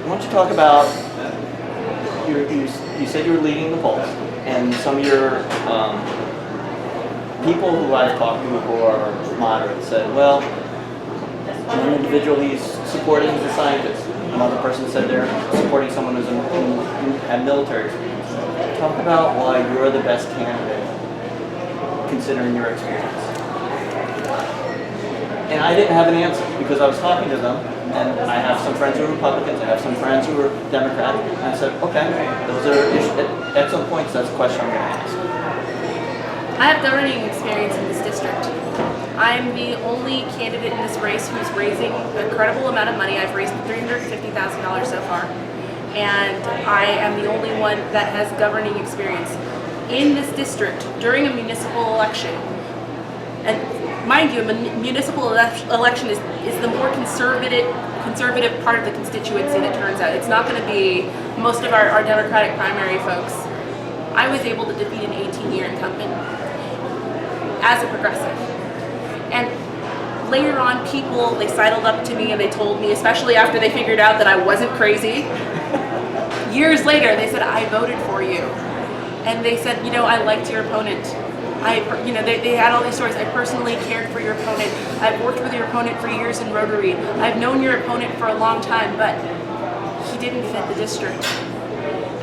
why don't you talk about, you said you were leading the polls, and some of your people who I've talked to who are moderate said, well, one individual he's supporting is a scientist. Another person said they're supporting someone who had military experience. Talk about why you're the best candidate considering your experience. And I didn't have an answer because I was talking to them, and I have some friends who are Republicans, I have some friends who are Democrats, and I said, okay, those are excellent points, that's a question I'm going to ask. I have governing experience in this district. I'm the only candidate in this race who's raising an incredible amount of money. I've raised $350,000 so far, and I am the only one that has governing experience in this district during a municipal election. And mind you, a municipal election is the more conservative part of the constituency that turns out. It's not going to be most of our Democratic primary folks. I was able to defeat an 18-year incumbent as a progressive. And later on, they sidled up to me and they told me, especially after they figured out that I wasn't crazy, years later they said, I voted for you. And they said, I liked your opponent. They had all these stories. I personally cared for your opponent. I've worked with your opponent for years in Rotary. I've known your opponent for a long time, but he didn't fit the district.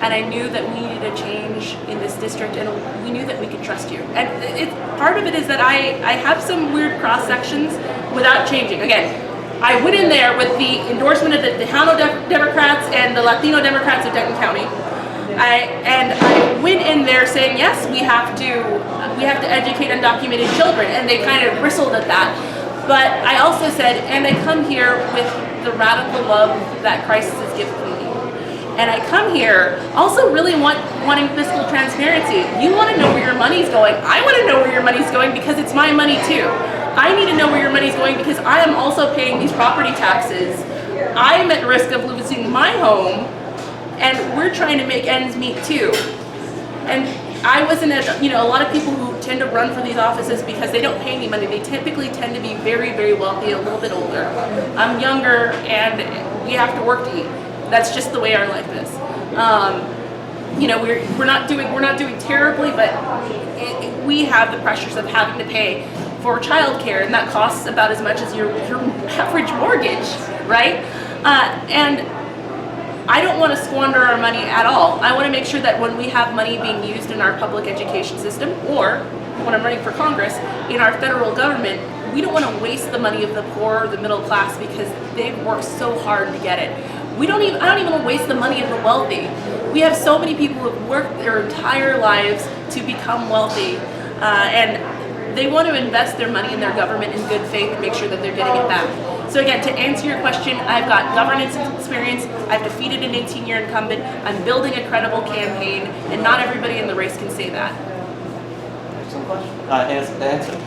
And I knew that we needed a change in this district, and we knew that we could trust you. And part of it is that I have some weird cross sections without changing. Again, I went in there with the endorsement of the Tejano Democrats and the Latino Democrats of Denton County. I went in there saying, yes, we have to educate undocumented children, and they kind of bristled at that. But I also said, and I come here with the radical love that Christ has given me. And I come here also really wanting fiscal transparency. You want to know where your money's going. I want to know where your money's going because it's my money too. I need to know where your money's going because I am also paying these property taxes. I'm at risk of losing my home, and we're trying to make ends meet too. And I wasn't a lot of people who tend to run for these offices because they don't pay any money. They typically tend to be very, very wealthy, a little bit older. I'm younger, and we have to work to eat. That's just the way our life is. We're not doing terribly, but we have the pressures of having to pay for childcare, and that costs about as much as your average mortgage, right? And I don't want to squander our money at all. I want to make sure that when we have money being used in our public education system, or when I'm running for Congress, in our federal government, we don't want to waste the money of the poor or the middle class because they've worked so hard to get it. I don't even want to waste the money of the wealthy. We have so many people who have worked their entire lives to become wealthy, and they want to invest their money in their government in good faith and make sure that they're getting it back. So again, to answer your question, I've got governance experience, I've defeated an 18-year incumbent, I'm building a credible campaign, and not everybody in the race can say that. Excellent question. Answer.